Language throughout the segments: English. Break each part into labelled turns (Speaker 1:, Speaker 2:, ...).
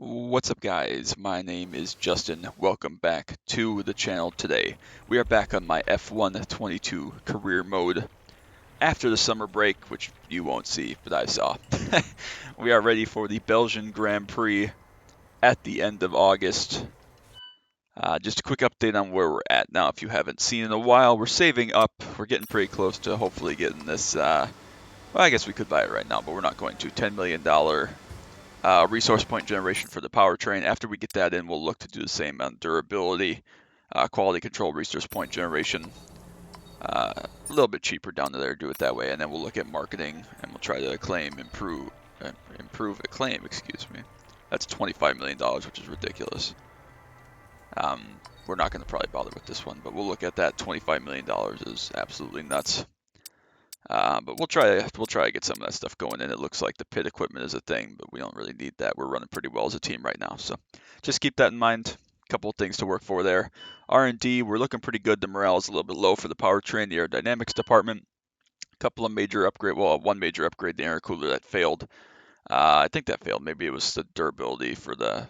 Speaker 1: What's up, guys? My name is Justin. Welcome back to the channel today. We are back on my F1 22 career mode after the summer break, which you won't see, but I saw. We are ready for the Belgian Grand Prix at the end of August. Just a quick update on where we're at now. If you haven't seen in a while, we're saving up. We're getting pretty close to hopefully getting this. Well, I guess we could buy it right now, but we're not going to. $10 million resource point generation for the powertrain. After we get that in, we'll look to do the same on durability, quality control, resource point generation. A little bit cheaper down to there, do it that way, and then we'll look at marketing and we'll try to improve acclaim. Excuse me. That's $25 million, which is ridiculous. We're not going to probably bother with this one, but we'll look at that. $25 million is absolutely nuts. But we'll try to get some of that stuff going in. It looks like the pit equipment is a thing, but we don't really need that. We're running pretty well as a team right now, so just keep that in mind. A couple of things to work for there. R&D, we're looking pretty good. The morale is a little bit low for the powertrain, the aerodynamics department. A couple of major upgrade, well, one major upgrade, the intercooler that failed. I think that failed. Maybe it was the durability for the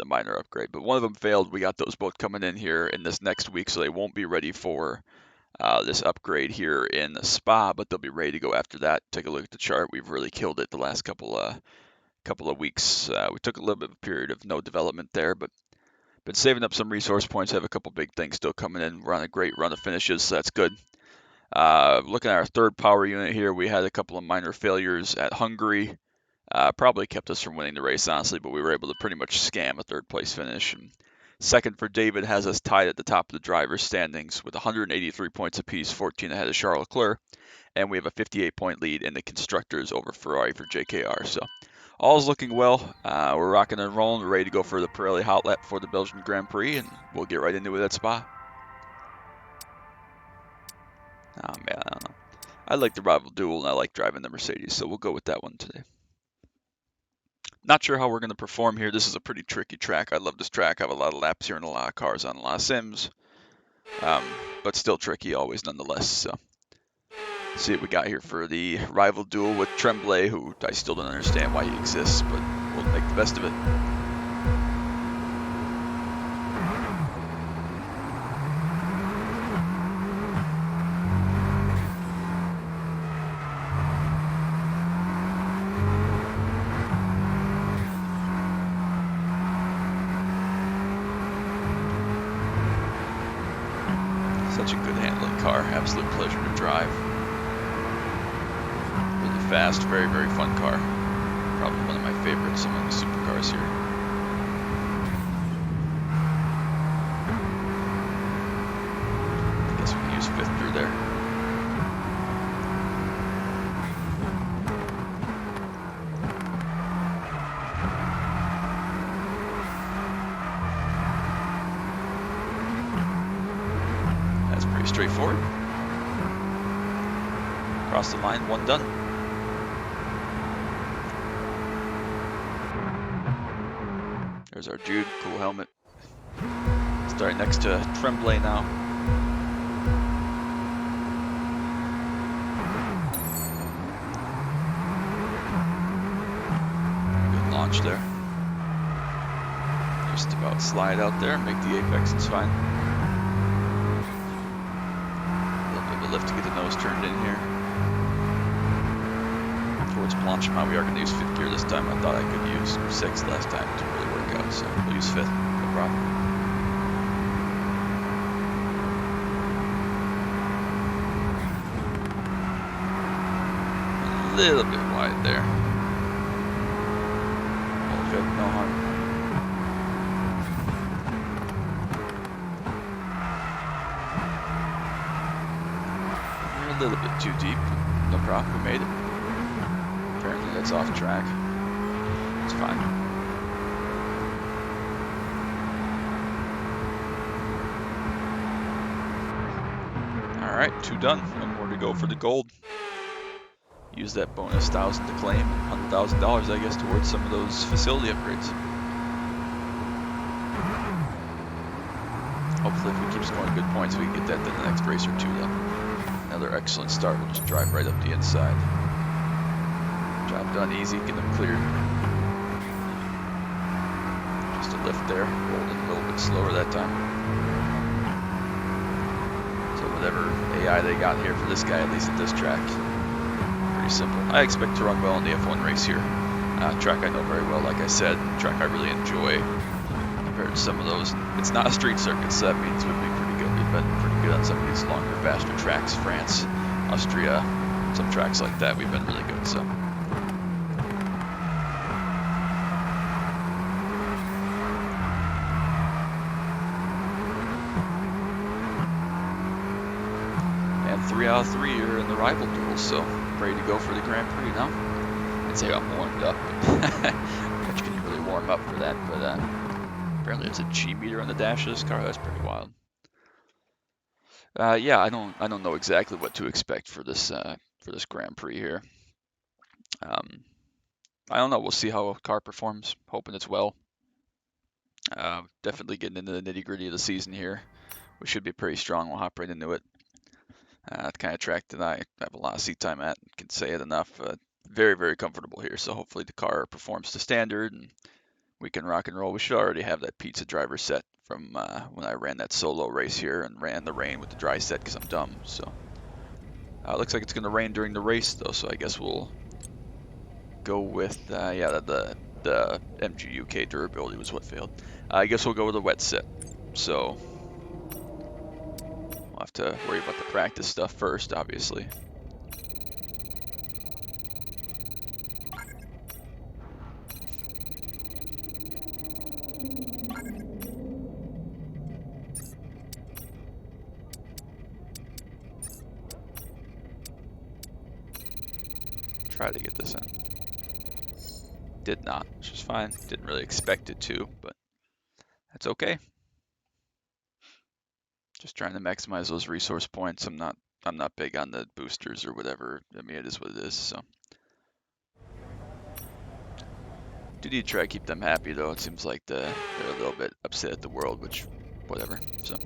Speaker 1: minor upgrade, but one of them failed. We got those both coming in here in this next week, so they won't be ready for this upgrade here in Spa, but they'll be ready to go after that. Take a look at the chart. We've really killed it the last couple of weeks. We took a little bit of a period of no development there, but been saving up some resource points. Have a couple big things still coming in. We're on a great run of finishes, so that's good. Looking at our third power unit here, we had a couple of minor failures at Hungary. Probably kept us from winning the race, honestly, but we were able to pretty much scam a third place finish. And second for David has us tied at the top of the drivers' standings with 183 points apiece, 14 ahead of Charles Leclerc, and we have a 58-point lead in the constructors over Ferrari for JKR. So all's looking well. We're rocking and rolling. We're ready to go for the Pirelli Hot Lap for the Belgian Grand Prix, and we'll get right into it at Spa. Oh man, I don't know. I like the rival duel, and I like driving the Mercedes, so we'll go with that one today. Not sure how we're going to perform here. This is a pretty tricky track. I love this track. I have a lot of laps here and a lot of cars on a lot of sims. But still tricky always nonetheless. So see what we got here for the rival duel with Tremblay, who I still don't understand why he exists, but we'll make the best of it. Such a good handling car, absolute pleasure to drive. Really fast, very, very fun car. Probably one of my favorites among the supercars here. I guess we can use fifth gear there. Straightforward. Cross the line, one done. There's our Jude, cool helmet. Starting next to Tremblay now. Good launch there. Just about slide out there, make the apex, it's fine. Lift to get the nose turned in here. Towards Blanchimont, we are going to use fifth gear this time. I thought I could use sixth last time. It didn't really work out, so we'll use fifth, no problem. A little bit wide there. All good, no harm. A little bit too deep, no problem, we made it. Apparently that's off track. It's fine. Alright, 2 done. 1 more to go for the gold. Use that bonus 1,000 to claim, $100,000 I guess towards some of those facility upgrades. Hopefully if we keep scoring good points we can get that to the next race or 2 though. Another excellent start. We'll just drive right up the inside. Job done easy, get them cleared. lift there. Rolled in a little bit slower that time. So whatever AI they got here for this guy, at least at this track, pretty simple. I expect to run well in the F1 race here. Track I know very well, like I said, track I really enjoy compared to some of those. It's not a street circuit, so that means we'd be pretty good. We've been pretty good on some of these longer, faster tracks, France, Austria, some tracks like that. We've been really good, so. And 3 out of 3 are in the rival duels, so ready to go for the Grand Prix now. I'd say I'm warmed up. How much can you really warm up for that? But apparently there's a G meter on the dash of this car. That's pretty wild. Yeah, I don't know exactly what to expect for this Grand Prix here. I don't know. We'll see how a car performs. Hoping it's well. Definitely getting into the nitty gritty of the season here. We should be pretty strong. We'll hop right into it. The kind of track that I have a lot of seat time at. Can say it enough. Very, very comfortable here. So hopefully the car performs to standard and we can rock and roll. We should already have that pizza driver set from when I ran that solo race here and ran the rain with the dry set because I'm dumb. So looks like it's going to rain during the race though. So I guess we'll go with yeah, the MG UK durability was what failed. I guess we'll go with a wet set. So we'll have to worry about the practice stuff first, obviously. Try to get this in. Did not, which is fine. Didn't really expect it to, but that's okay. Just trying to maximize those resource points. I'm not big on the boosters or whatever. I mean, it is what it is. So do need to try to keep them happy though. It seems like they're a little bit upset at the world, which whatever. So.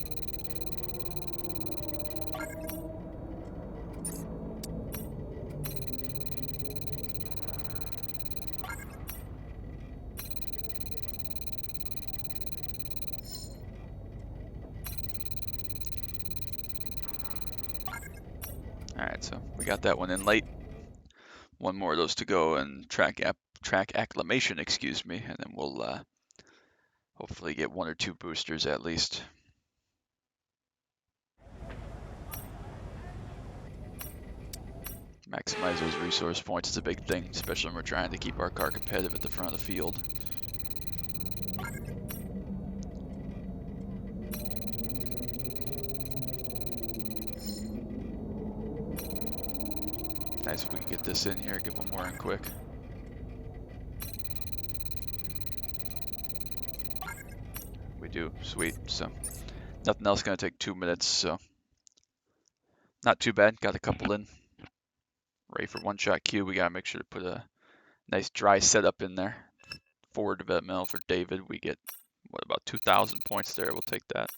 Speaker 1: Alright, so we got that one in late. One more of those to go and track acclimation, excuse me, and then we'll hopefully get 1 or 2 boosters at least. Maximize those resource points is a big thing, especially when we're trying to keep our car competitive at the front of the field. Nice if we can get this in here, get one more in quick. We do, sweet. So nothing else gonna take 2 minutes, so not too bad. Got a couple in. Ready for one-shot Q. We gotta make sure to put a nice dry setup in there. Forward developmental for David. We get what, about 2,000 points there. We'll take that.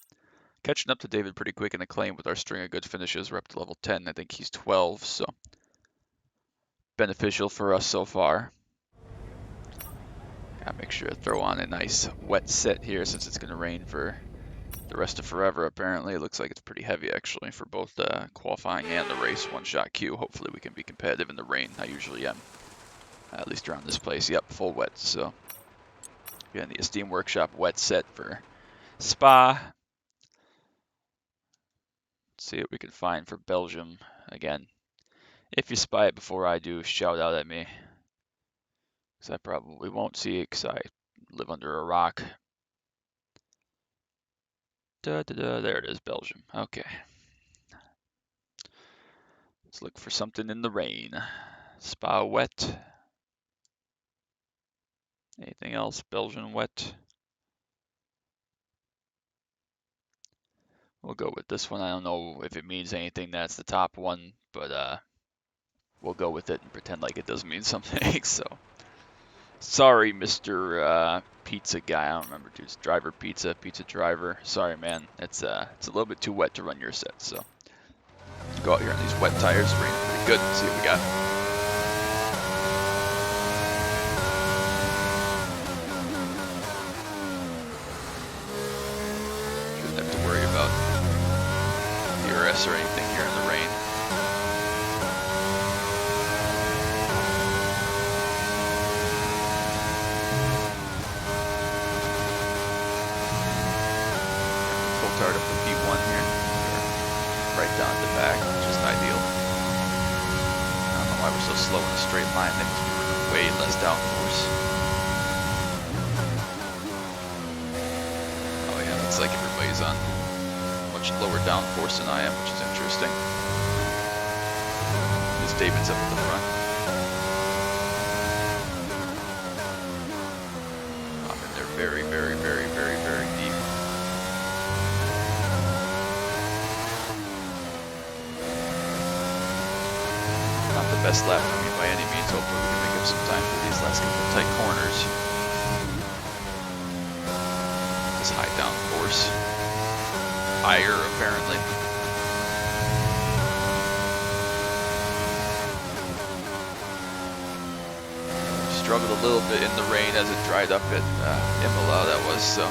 Speaker 1: Catching up to David pretty quick in the claim with our string of good finishes. We're up to level 10. I think he's 12, so beneficial for us so far. Gotta make sure to throw on a nice wet set here since it's gonna rain for the rest of forever. Apparently, it looks like it's pretty heavy actually for both the qualifying and the race. One-shot Q. Hopefully, we can be competitive in the rain. I usually am, at least around this place. Yep, full wet. So, getting the Esteem Workshop wet set for Spa. Let's see what we can find for Belgium again. If you spy it before I do, shout out at me. Because I probably won't see it because I live under a rock. There it is, Belgium. Okay. Let's look for something in the rain. Spa wet. Anything else? Belgian wet. We'll go with this one. I don't know if it means anything. That's the top one, but we'll go with it and pretend like it does mean something. So, sorry, Mr. Pizza guy. I don't remember, dude. It's driver pizza driver. Sorry, man. It's a little bit too wet to run your set. So, let's go out here on these wet tires. Rain pretty good. See what we got. DRS or anything here in the rain. Coulthard up to P1 here. Right down the back, which is ideal. I don't know why we're so slow in a straight line. That means we were way less downforce. Oh yeah, looks like everybody's on much lower downforce than I am, which is interesting. This David's up at the front. And they're very, very, very, very, very deep. Not the best lap for me by any means. Hopefully we can make up some time for these last couple of tight corners. This high downforce. Higher, apparently. Struggled a little bit in the rain as it dried up at Imola, that was, so.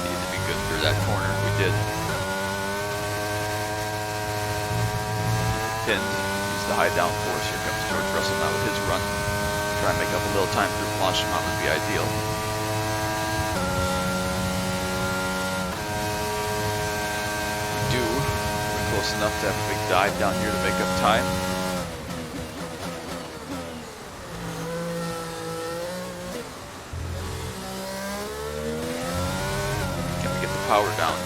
Speaker 1: Needed to be good through that corner, we did. Pinned, use the high downforce. Here comes George Russell now with his run. Try and make up a little time through Blanchimont would be ideal. We do. We're close enough to have a big dive down here to make up time. Can we get the power down?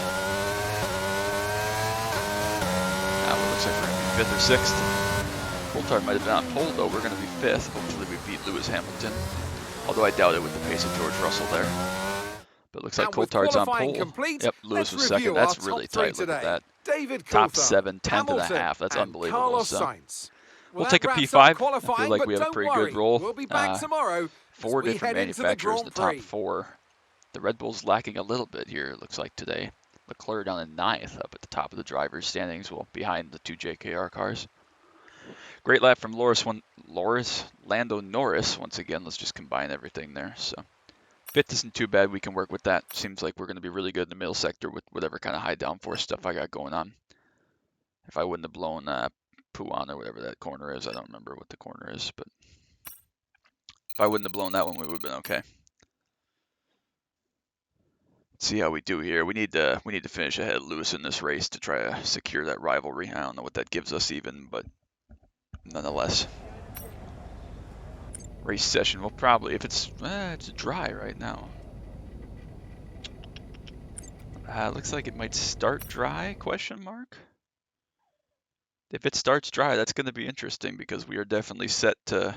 Speaker 1: Now it looks like we're going to be 5th or 6th. Coulthard might have been on pole though. We're going to be 5th. Hopefully we beat Lewis Hamilton. Although I doubt it with the pace of George Russell there. But it looks like Coulthard's on pole.
Speaker 2: Complete,
Speaker 1: yep, Lewis was 2nd. That's really tight. Look at that. Top 7, 10th and a half. That's unbelievable. So we'll take a P5. I feel like we have a pretty good roll.
Speaker 2: We'll be back tomorrow.
Speaker 1: 4 different manufacturers in the top 4. The Red Bull's lacking a little bit here, it looks like today. Leclerc down in 9th up at the top of the drivers' standings, well, behind the 2 JKR cars. Great lap from Lando Norris. Once again, let's just combine everything there. So 5th isn't too bad. We can work with that. Seems like we're going to be really good in the middle sector with whatever kind of high downforce stuff I got going on. If I wouldn't have blown Puan or whatever that corner is, I don't remember what the corner is, but if I wouldn't have blown that one, we would have been okay. Let's see how we do here. We need to finish ahead of Lewis in this race to try to secure that rivalry. I don't know what that gives us even, but nonetheless. Race session will probably, if it's dry right now. Looks like it might start dry, question mark. If it starts dry, that's going to be interesting because we are definitely set to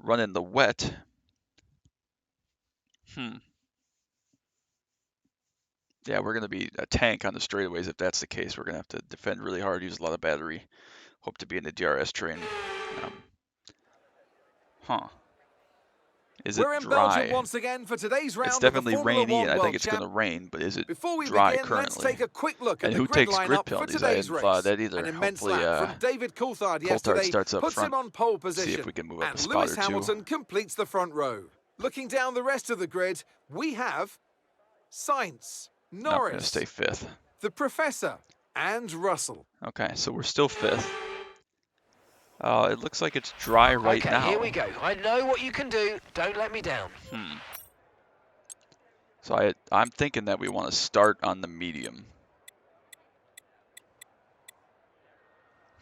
Speaker 1: run in the wet. Yeah, we're going to be a tank on the straightaways if that's the case. We're going to have to defend really hard, use a lot of battery. Hope to be in the DRS train. Is it
Speaker 2: We're in
Speaker 1: dry?
Speaker 2: Belgium once again for today's round.
Speaker 1: It's definitely rainy, and I think it's going to rain, but is it dry currently?
Speaker 2: Let's take a quick look at
Speaker 1: and who takes grid penalties? I hadn't thought that either. Hopefully,
Speaker 2: David Coulthard
Speaker 1: starts up
Speaker 2: puts
Speaker 1: front.
Speaker 2: Him on pole position.
Speaker 1: See if we can move up
Speaker 2: and
Speaker 1: a spot
Speaker 2: Lewis
Speaker 1: or two.
Speaker 2: Hamilton completes the front row. Looking down the rest of the grid, we have Sainz, Norris,
Speaker 1: I'm going to stay 5th.
Speaker 2: The Professor, and Russell.
Speaker 1: Okay, so we're still 5th. It looks like it's dry right now.
Speaker 3: Okay, here we go. I know what you can do. Don't let me down.
Speaker 1: So I'm thinking that we want to start on the medium.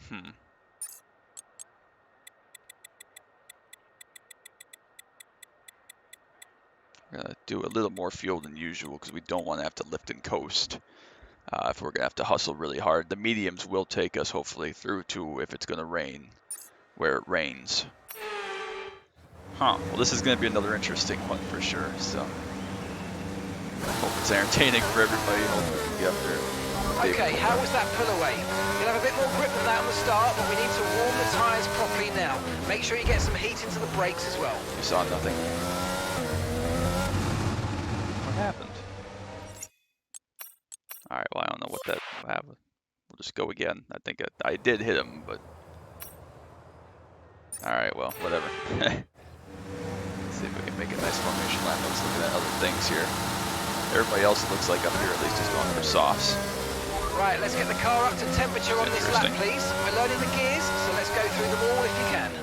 Speaker 1: We're going to do a little more fuel than usual because we don't want to have to lift and coast. If we're going to have to hustle really hard. The mediums will take us hopefully through to if it's going to rain, where it rains. Well, this is going to be another interesting one for sure. So I hope it's entertaining for everybody. Hope we can get up there.
Speaker 3: Okay, how was that pull away? You'll have a bit more grip than that on the start, but we need to warm the tyres properly now. Make sure you get some heat into the brakes as well.
Speaker 1: You saw nothing. What happened? All right, well, I don't know what that happened. We'll just go again. I think I did hit him, but... All right, well, whatever. Let's see if we can make a nice formation lap. Let's look at other things here. Everybody else, it looks like up here at least, is going for softs.
Speaker 3: Right, let's get the car up to temperature on this lap, please. We're loading the gears, so let's go through them all if you can.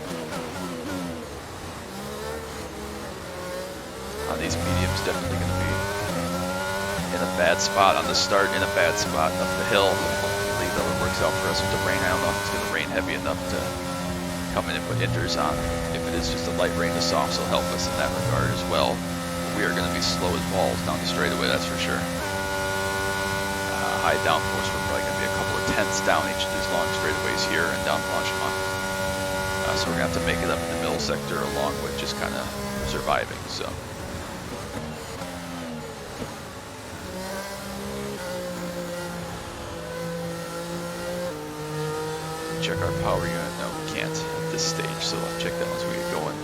Speaker 1: These mediums definitely going to be in a bad spot on the start, in a bad spot up the hill. Hopefully though it works out for us with the rain. I don't know if it's going to rain heavy enough to come in and put inters on. If it is just a light rain, the softs will help us in that regard as well. We are going to be slow as balls down the straightaway, that's for sure. High downforce, we're probably going to be a couple of tenths down each of these long straightaways here and down Blanchemont. So we're going to have to make it up in the middle sector along with just kind of surviving. So. Check our power unit. No, we can't at this stage, so I'll check that once we get going.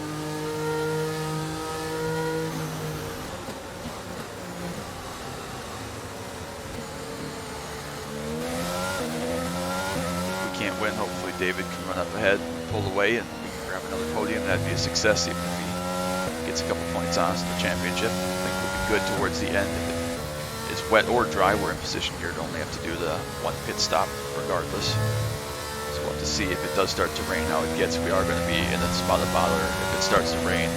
Speaker 1: If we can't win, hopefully David can run up ahead, pull away, and we can grab another podium. That'd be a success, even if he gets a couple points on us in the championship. I think we'll be good towards the end. If it's wet or dry, we're in position here to only have to do the one pit stop regardless. We'll have to see if it does start to rain how it gets. We are going to be in the spot of bother if it starts to rain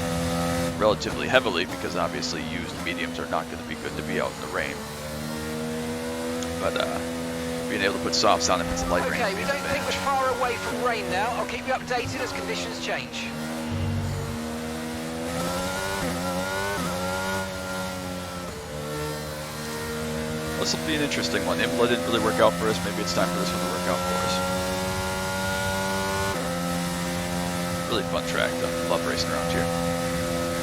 Speaker 1: relatively heavily, because obviously used mediums are not going to be good to be out in the rain. But being able to put softs on if it's a light rain.
Speaker 3: Okay, we don't think we're far away from rain now. I'll keep you updated as conditions change.
Speaker 1: This will be an interesting one. Imola didn't really work out for us. Maybe it's time for this one to work out for us. Really fun track though. Love racing around here.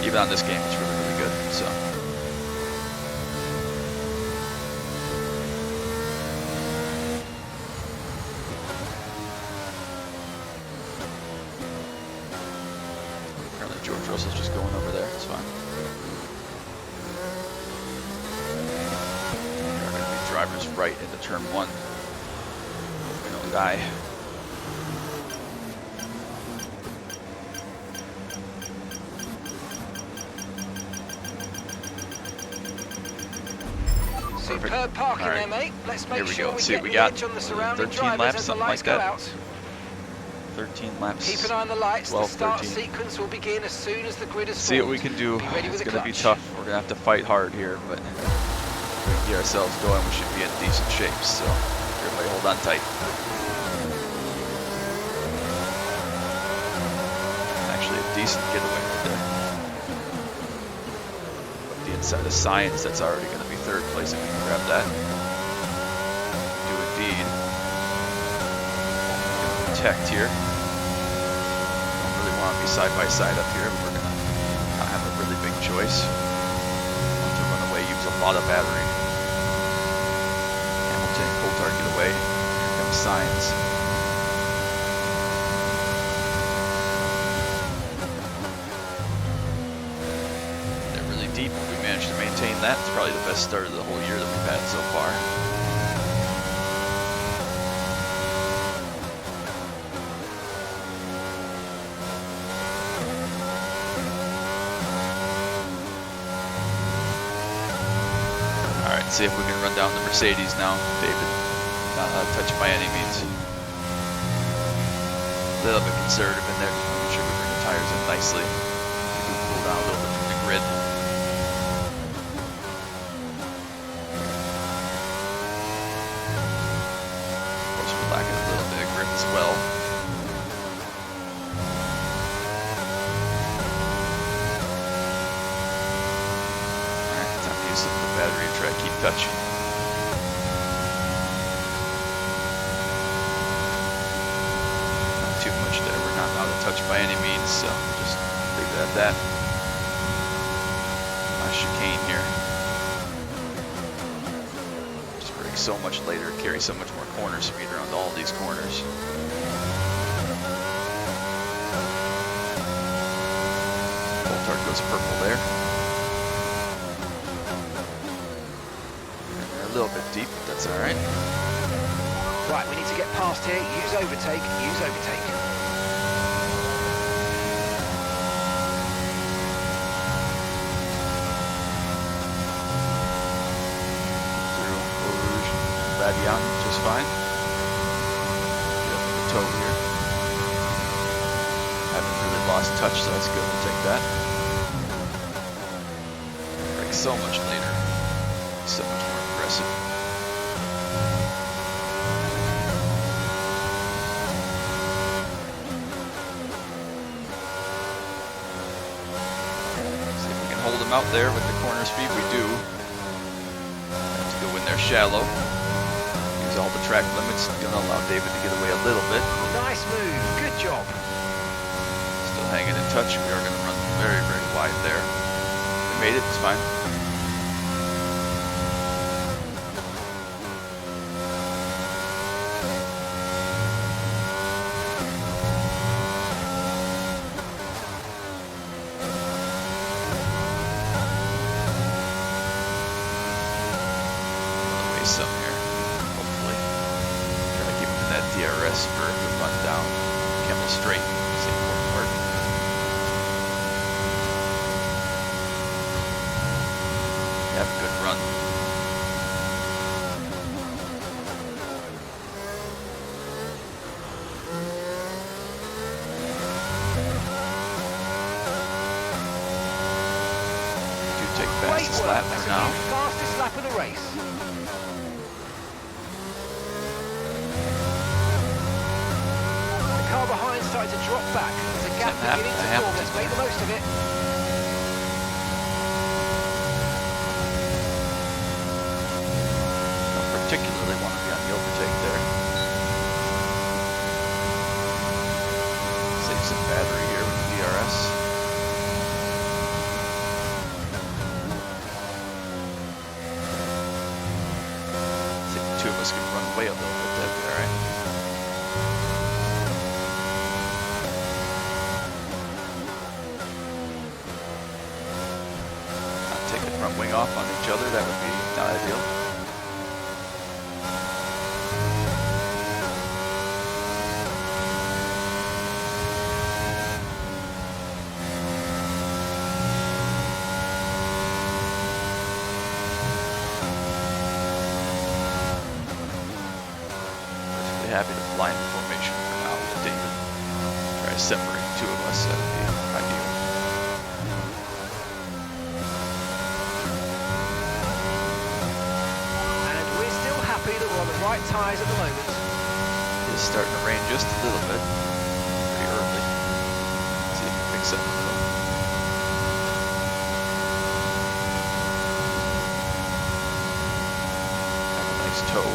Speaker 1: Even on this game, it's really, really good. So. Apparently George Russell's just going over there. It's fine. There are going to be drivers right into turn 1. We don't die.
Speaker 3: Superb parking there, mate. Let's make sure we get the edge on the surrounding drivers as the lights go out.
Speaker 1: 13 laps.
Speaker 3: Keep an eye on the lights.
Speaker 1: 12,
Speaker 3: the start
Speaker 1: 13.
Speaker 3: sequence will begin as soon as the grid is
Speaker 1: See what we can do. It's going to be tough. We're going to have to fight hard here, but if we can get ourselves going, we should be in decent shape. So everybody hold on tight. Actually, a decent getaway today. The inside of Science, that's already going to be 3rd place if we can grab that. Do indeed. Protect here. Don't really want to be side by side up here, but we're going to not have a really big choice. Want to run away, use a lot of battery. Hamilton, Coulthard get away. Here comes Science. Deep. If we manage to maintain that, it's probably the best start of the whole year that we've had so far. All right, see if we can run down the Mercedes now, David. Not touched by any means. A little bit conservative in there, just making sure we bring the tires in nicely. We cool down a little bit from the grid. As well. Alright, time to use some of the battery and try to keep touch. Not too much there, we're not out of touch by any means, so just leave it at that. Nice chicane here. Just brake so much later, carry so much more corner speed around all these corners. Coulthard goes purple there. And they're a little bit deep, but that's all right.
Speaker 3: Right, we need to get past here. Use overtake. Use overtake.
Speaker 1: Radion just fine. Get up the toe here. Haven't really lost touch, so that's good. We'll take that. Brake so much later. So much more aggressive. See if we can hold them out there with the corner speed. We do. Have to go in there shallow. Use all the track limits. Gonna allow David to get away a little bit.
Speaker 3: Nice move. Good job.
Speaker 1: Still hanging in touch. We are gonna run very, very wide there. We made it. It's fine. Some here, hopefully. Try to keep him in that DRS for the run down Camel Straight. It's the important part. Have a good run. Do take fastest lap for now.
Speaker 3: Fastest lap of the race. Car behind started to drop back. There's a gap beginning to form. Let's make the most of it.
Speaker 1: Don't particularly want to be on the overtake there. Save some battery here with the DRS. I think the two of us can run away a little bit. That'd be alright. Front wing off on each other, that would be not ideal. Perfectly happy to fly in formation for now with David. Try to separate the two of us, that would be ideal.
Speaker 3: That we're on the right tyres at the moment.
Speaker 1: It's starting to rain just a little bit. Pretty early. Let's see if it picks up a little. Have a nice toe.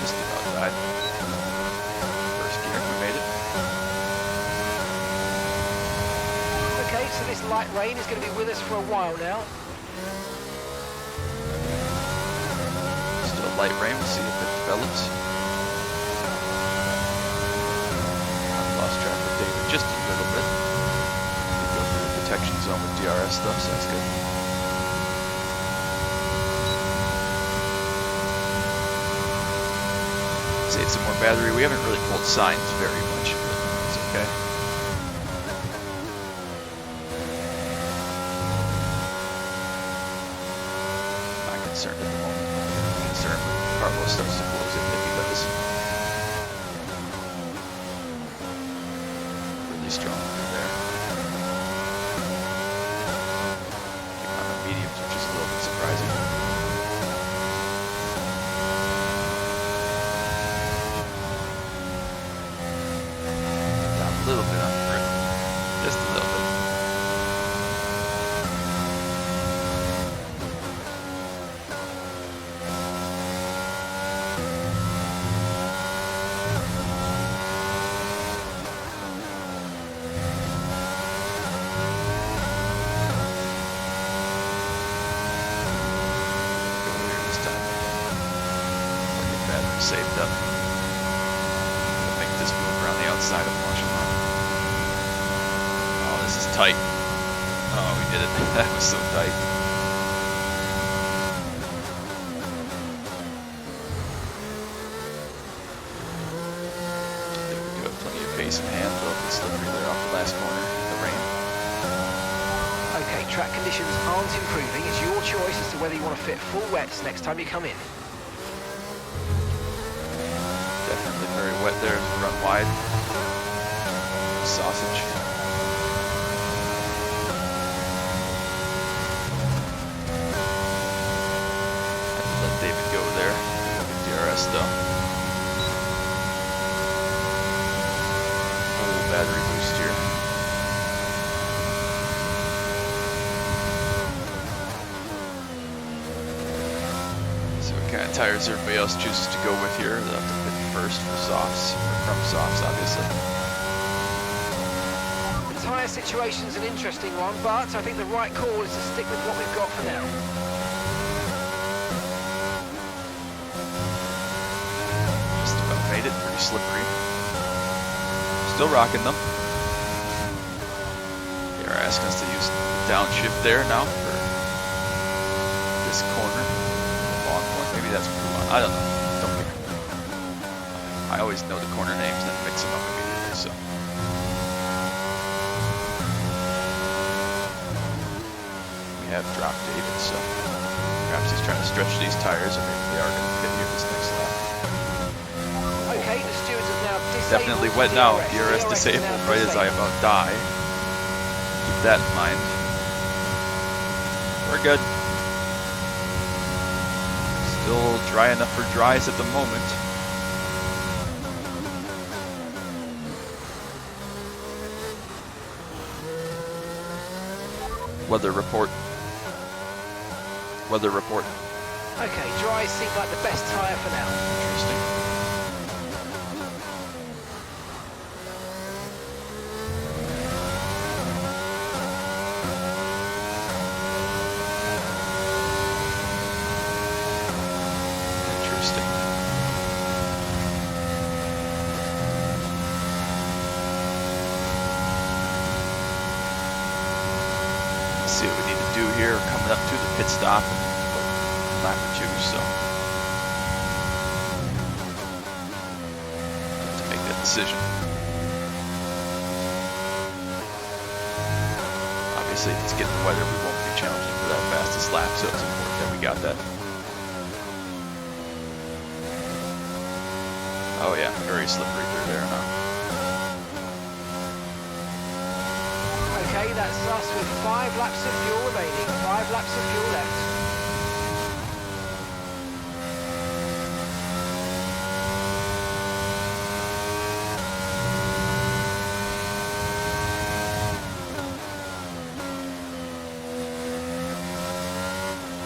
Speaker 1: Just about died. First gear, we made it.
Speaker 3: Okay, so this light rain is going to be with us for a while now.
Speaker 1: Still light rain, we'll see if it develops. I've lost track of David just a little bit. We go through the protection zone with DRS stuff, so that's good. Save some more battery. We haven't really pulled signs very much, but it's okay. Concerned at the moment. I'm concerned when Carlos starts to close in if he does. Really strong through there. Keep on the mediums, which is a little bit surprising. Down a little bit on the grip. Just a little bit. Saved up. Gonna make this move around the outside of Washington. Oh, this is tight. Oh, we did it. That was so tight. There we go. Plenty of pace in hand. A little bit slippery there off the last corner in the rain.
Speaker 3: track conditions aren't improving. It's your choice as to whether you want to fit full wets next time you come in.
Speaker 1: Definitely very wet there as we run wide. Sausage. Have to let David go there. DRS though. Full battery boost here. What kind of tires everybody else chooses to go with here. They'll have to pit first for softs, or from softs, obviously.
Speaker 3: The tyre situation's an interesting one, but I think the right call is to stick with what we've got for now.
Speaker 1: Just about made it, pretty slippery. Still rocking them. They are asking us to use downshift there now for this corner. Maybe that's what we want. I don't know. Don't care. I always know the corner names and then mix them up immediately, so. We have dropped David, so perhaps he's trying to stretch these tires, or maybe they are going to pit here this next lap.
Speaker 3: Okay, the stewards have now disabled.
Speaker 1: Definitely wet now. DRS disabled right as I about die. Keep that in mind. We're good. Still dry enough for dries at the moment. Weather report. Weather report.
Speaker 3: Okay, dry seems like the best tyre for now.
Speaker 1: Interesting. See what we need to do here, coming up to the pit stop and lap or two, so to make that decision. Obviously, if it's getting wetter, we won't be challenging for that fastest lap, so it's important that we got that. Oh yeah, very slippery through there now.
Speaker 3: Okay, that's us with 5 laps of fuel remaining, 5 laps of fuel left.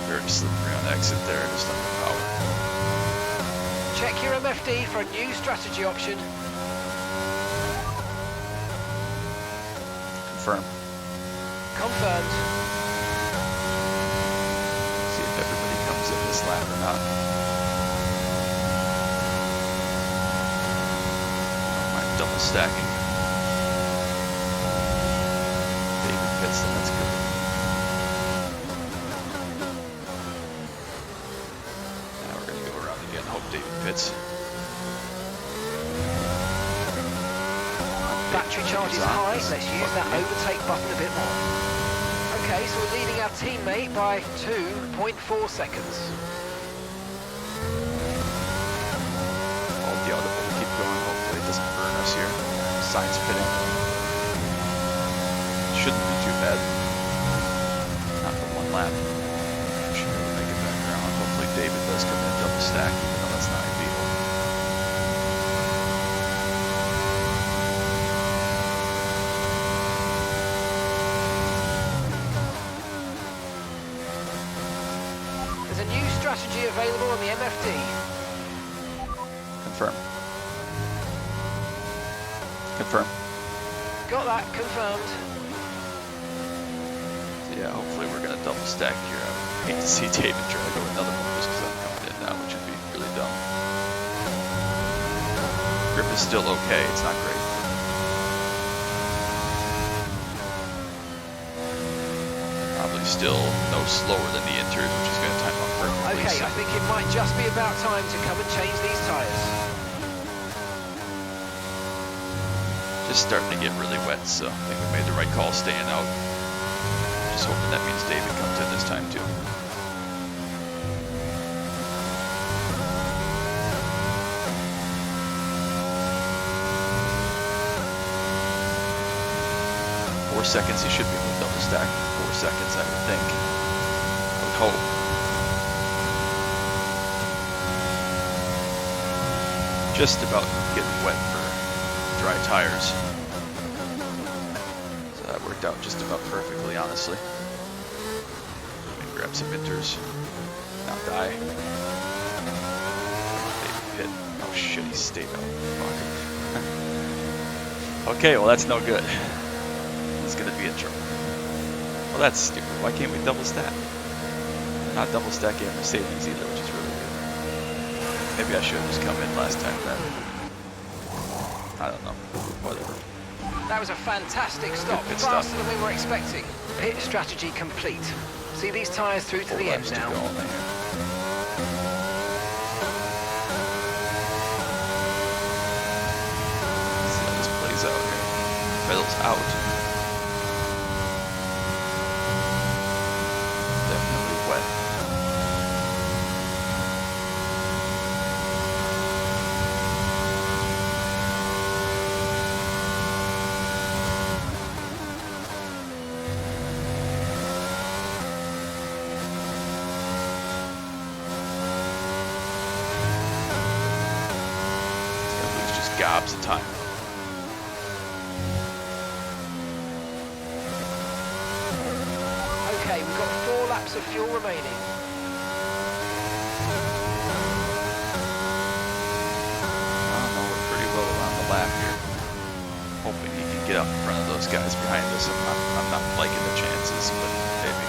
Speaker 1: Very slippery on exit there, just under power.
Speaker 3: Check your MFD for a new strategy option.
Speaker 1: Confirm.
Speaker 3: Confirmed.
Speaker 1: See if everybody comes in this lap or not. Don't mind double stacking. David pits, then that's good. Now we're going to go around again. Hope David pits.
Speaker 3: Battery charge is high, let's use that overtake button a bit more. Okay, so we're leading our teammate by 2.4 seconds.
Speaker 1: Hold the audible to keep going, hopefully it doesn't burn us here. Science pitting. Shouldn't be too bad. Not for one lap. Should be able to make it back around. Hopefully David does come in double stack, even though that's not ideal.
Speaker 3: Strategy available on the MFD.
Speaker 1: Confirm. Confirm.
Speaker 3: Got that confirmed.
Speaker 1: So yeah, hopefully we're gonna double stack here. I hate to see David try to go another one just because I'm coming in now, which would be really dumb. Grip is still okay, it's not great. Probably still no slower than the inters, which is going to time out perfectly.
Speaker 3: Okay, I think it might just be about time to come and change these tyres.
Speaker 1: Just starting to get really wet, so I think we made the right call staying out. just hoping that means David comes in this time too. Seconds, he should be able to double stack 4 seconds, I would think. I would hope. Just about getting wet for dry tires. So that worked out just about perfectly, honestly. Let me grab some inters. Now die. Pit. Oh shit, he stayed out. Fuck. Okay, well that's no good. Is going to be in trouble. Well, that's stupid. Why can't we double stack? Not double stacking a Mercedes either, which is really good. Maybe I should have just come in last time then. I don't know. Whatever.
Speaker 3: That was a fantastic stop. Faster than we were expecting. Pit strategy complete. See these tyres through to the end now.
Speaker 1: See how this plays out here. Pedals out. Gobs of time.
Speaker 3: Okay, we've got 4 laps of fuel remaining.
Speaker 1: We're pretty well around the lap here. Hoping he can get up in front of those guys behind us. I'm not liking the chances, but maybe.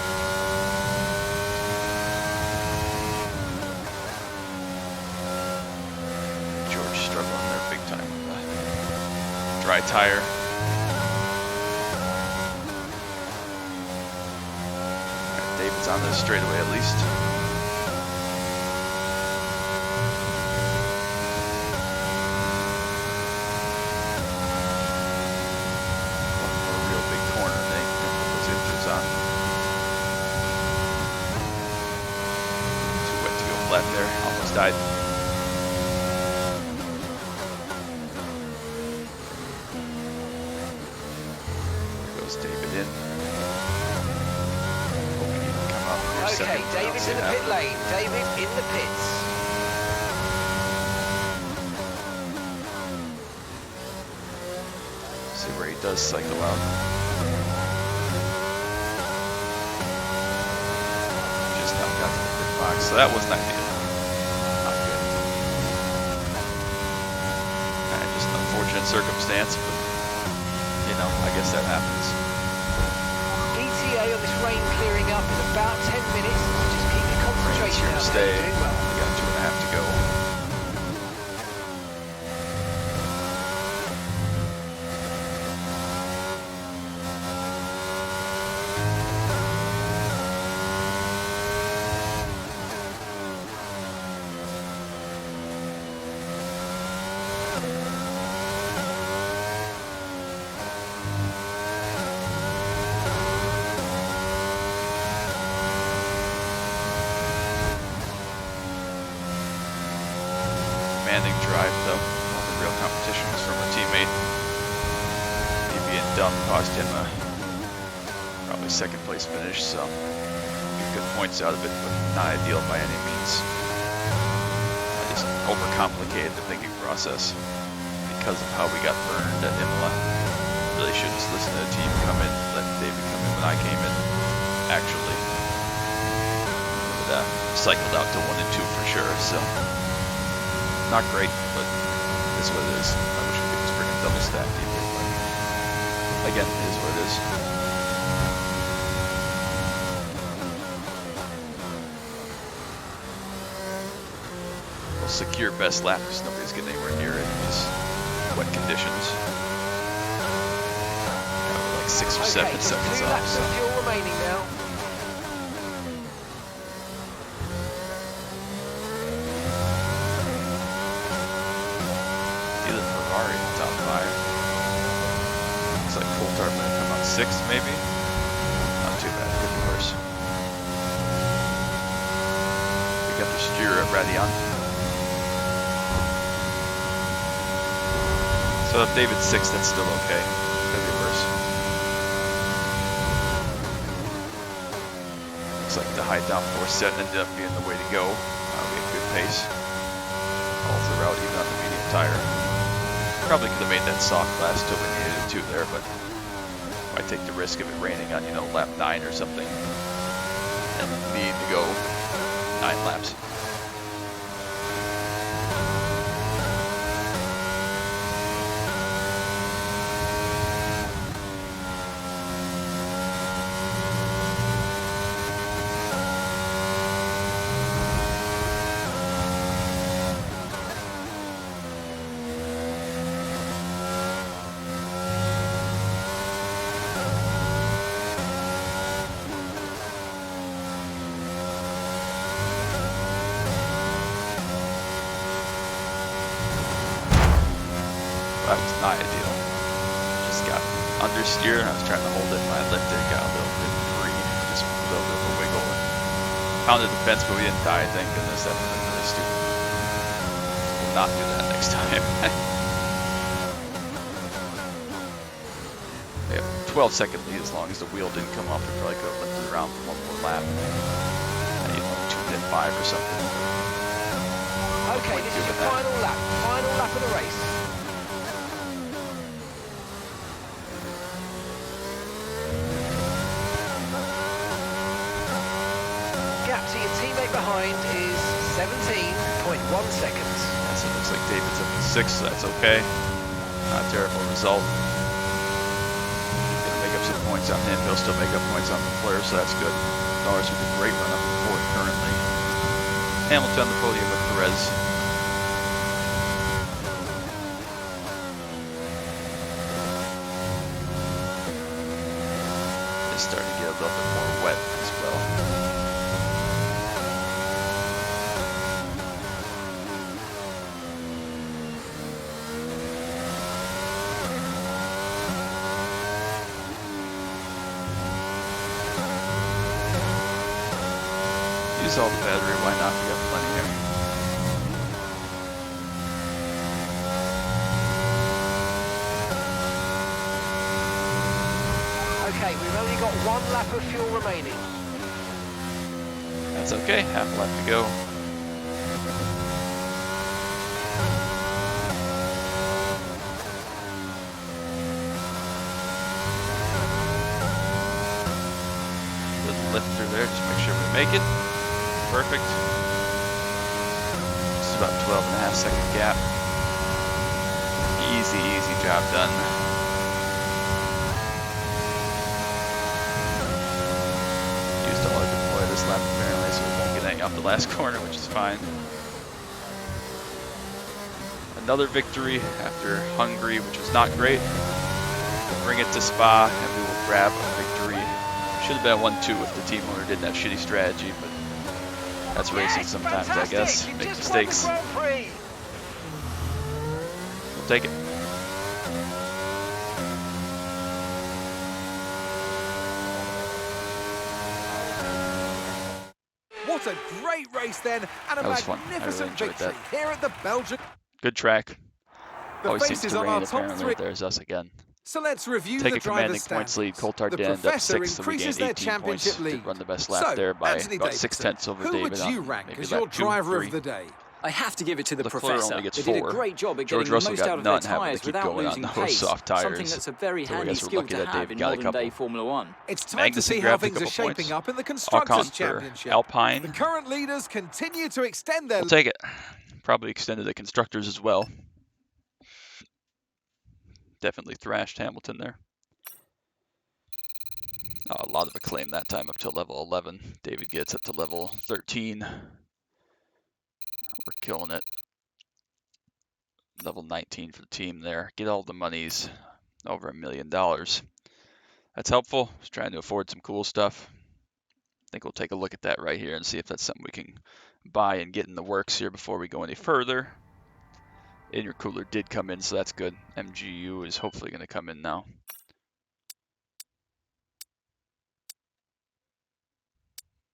Speaker 1: Dry tire. Right, David's on this straightaway at least. One more real big corner, they can put those inters on. Too wet to go flat there, almost died.
Speaker 3: Okay, David's in the pit lane. David in the pits.
Speaker 1: See where he does cycle out. Just now got to the pit box, so that wasn't ideal. Not good. Just an unfortunate circumstance, but you know, I guess that happens.
Speaker 3: On this rain clearing up in about 10 minutes. Just keep your concentration
Speaker 1: here to
Speaker 3: out.
Speaker 1: Stay.
Speaker 3: Doing well.
Speaker 1: We got 2.5 to go. Drive though. All the real competition was from a teammate. He being dumb cost him a probably second place finish, so good points out of it, but not ideal by any means. I just overcomplicated the thinking process because of how we got burned at Imola. Really should just listen to the team come in, let David come in when I came in. Actually, but, cycled out to 1 and 2 for sure, so. Not great, but it's what it is. I wish we could just bring a double stack deeper, but again, it is what it is. We'll secure best lap because nobody's getting anywhere near it in these wet conditions. Got like 6 or 7 seconds off.
Speaker 3: 2 laps of fuel remaining now.
Speaker 1: Looks like Coulthard might come on 6th, maybe. Not too bad. understeer at Radion. So if David's 6, that's still okay. Could be worse. Looks like the high downforce set ended up being the way to go. That'll be a good pace all throughout, even on the medium tire. Probably could have made that soft last till we needed it to there, but might take the risk of it raining on, you know, lap 9 or something, and need to go 9 laps. That was not ideal. Just got understeer and I was trying to hold it and my left it got a little bit free. Just a little bit of a wiggle. Pounded the fence, but we didn't die, thank goodness. That was really stupid. We'll not do that next time. Yeah, 12-second lead. As long as the wheel didn't come off, we probably could have lifted around for one more lap. You know, 2 minute 5 or something.
Speaker 3: Okay, this is your final lap. Final lap of the race. Gap to your teammate behind is 17.1 seconds.
Speaker 1: So it looks like David's up to 6, so that's okay. Not a terrible result. Gonna make up some points on him. He'll still make up points on Leclerc, so that's good. Norris with a great run up in 4th currently. Hamilton on the podium with Perez. It's starting to get a little bit more wet as well. Use all the battery, why not? We got plenty here.
Speaker 3: Okay, we've only got 1 lap of fuel remaining.
Speaker 1: That's okay, half a lap to go. Little lift through there, just make sure we make it. Perfect. Just about 12.5 second gap. Easy, easy job done. Used all our deploy this lap apparently, so we won't get any off the last corner, which is fine. Another victory after Hungary, which was not great. We'll bring it to Spa, and we will grab a victory. Should have been 1-2 if the team owner didn't have shitty strategy, but that's racing sometimes,
Speaker 3: fantastic.
Speaker 1: I guess.
Speaker 3: You
Speaker 1: Make
Speaker 3: just
Speaker 1: mistakes.
Speaker 3: won the Grand Prix.
Speaker 1: We'll take it.
Speaker 2: What a great race then, and a
Speaker 1: That was fun. I really
Speaker 2: magnificent
Speaker 1: enjoyed
Speaker 2: victory
Speaker 1: that.
Speaker 2: here at the Belgium.
Speaker 1: Good track.
Speaker 2: The
Speaker 1: Always seems
Speaker 2: faces
Speaker 1: to
Speaker 2: on
Speaker 1: rain
Speaker 2: our top
Speaker 1: apparently.
Speaker 2: 3.
Speaker 1: There's us again.
Speaker 2: So let's review
Speaker 1: Take
Speaker 2: the
Speaker 1: a commanding
Speaker 2: drivers'
Speaker 1: points lead.
Speaker 2: standings.
Speaker 1: Coulthard
Speaker 2: The
Speaker 1: did end up
Speaker 2: Professor
Speaker 1: 6th, so we
Speaker 2: increases
Speaker 1: gained
Speaker 2: their
Speaker 1: 18
Speaker 2: championship
Speaker 1: points.
Speaker 2: lead.
Speaker 1: Did run the best lap
Speaker 2: So,
Speaker 1: there by
Speaker 2: Anthony
Speaker 1: about
Speaker 2: Davidson,
Speaker 1: 6/10 over
Speaker 2: who
Speaker 1: David
Speaker 2: would
Speaker 1: on
Speaker 2: you rank
Speaker 1: maybe
Speaker 2: as
Speaker 1: lap
Speaker 2: your
Speaker 1: 2,
Speaker 2: driver
Speaker 1: 3.
Speaker 2: of the day?
Speaker 4: I have to give it to the
Speaker 1: Leclerc
Speaker 4: Professor.
Speaker 1: only gets
Speaker 4: They did a
Speaker 1: 4.
Speaker 4: great job at
Speaker 1: George
Speaker 4: getting the
Speaker 1: Russell
Speaker 4: most
Speaker 1: got
Speaker 4: out of their
Speaker 1: none, having to
Speaker 4: tyres
Speaker 1: keep
Speaker 4: without
Speaker 1: going on
Speaker 4: losing
Speaker 1: those
Speaker 4: pace,
Speaker 1: soft
Speaker 4: something
Speaker 1: tires.
Speaker 4: that's a very
Speaker 1: So I
Speaker 4: handy
Speaker 1: guess we're
Speaker 4: skill
Speaker 1: lucky
Speaker 4: to
Speaker 1: that
Speaker 4: have
Speaker 1: David
Speaker 4: in
Speaker 1: got a
Speaker 4: modern day
Speaker 1: couple.
Speaker 4: Formula One.
Speaker 2: It's time to
Speaker 1: Magnussen
Speaker 2: see how
Speaker 1: grabbed a
Speaker 2: things are
Speaker 1: couple
Speaker 2: shaping
Speaker 1: points.
Speaker 2: up in the Constructors'
Speaker 1: Ocon for
Speaker 2: Championship.
Speaker 1: Alpine.
Speaker 2: The current leaders continue to extend their
Speaker 1: We'll take it. Probably extended the constructors as well. Definitely thrashed Hamilton there. A lot of acclaim that time up to level 11. David gets up to level 13. We're killing it. Level 19 for the team there. Get all the monies. Over $1 million. That's helpful. Just trying to afford some cool stuff. I think we'll take a look at that right here and see if that's something we can buy and get in the works here before we go any further. Intercooler did come in, so that's good. MGU is hopefully going to come in now.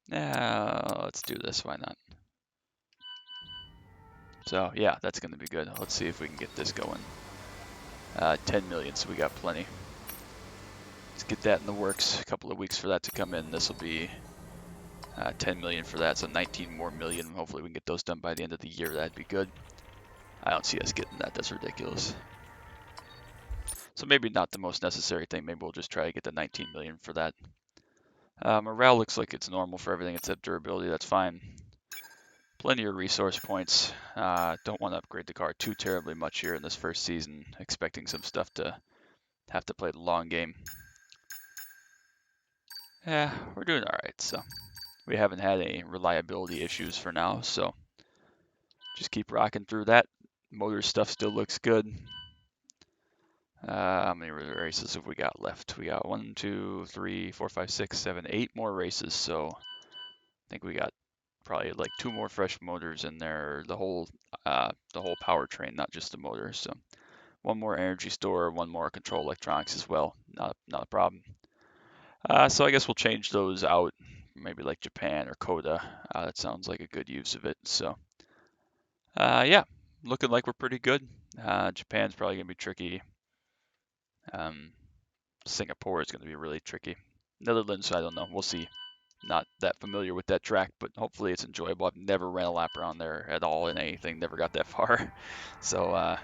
Speaker 1: Let's do this. Why not? So yeah, that's going to be good. Let's see if we can get this going. 10 million, so we got plenty. Let's get that in the works. A couple of weeks for that to come in. This will be 10 million for that, so 19 more million. Hopefully we can get those done by the end of the year. That'd be good. I don't see us getting that. That's ridiculous. So maybe not the most necessary thing. Maybe we'll just try to get the 19 million for that. Morale looks like it's normal for everything except durability. That's fine. Plenty of resource points. Don't want to upgrade the car too terribly much here in this first season. Expecting some stuff to have to play the long game. Yeah, we're doing all right. So we haven't had any reliability issues for now. So just keep rocking through that. Motor stuff still looks good. How many races have we got left? We got 1, 2, 3, 4, 5, 6, 7, 8 more races. So I think we got probably like 2 more fresh motors in there. The whole powertrain, not just the motor. So 1 more energy store, 1 more control electronics as well. Not a problem. So I guess we'll change those out. Maybe like Japan or Coda. That sounds like a good use of it. So yeah, looking like we're pretty good. Japan's probably gonna be tricky. Singapore is going to be really tricky. Netherlands, I don't know. We'll see. Not that familiar with that track, but hopefully it's enjoyable. I've never ran a lap around there at all in anything. Never got that far. So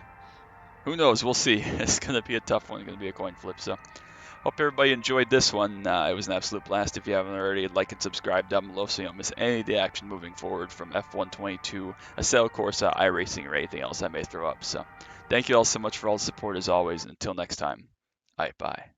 Speaker 1: who knows? We'll see. It's going to be a tough one. It's going to be a coin flip. So hope everybody enjoyed this one. It was an absolute blast. If you haven't already, like and subscribe down below so you don't miss any of the action moving forward from F122, Assetto Corsa, iRacing, or anything else I may throw up. So thank you all so much for all the support as always. And until next time, bye.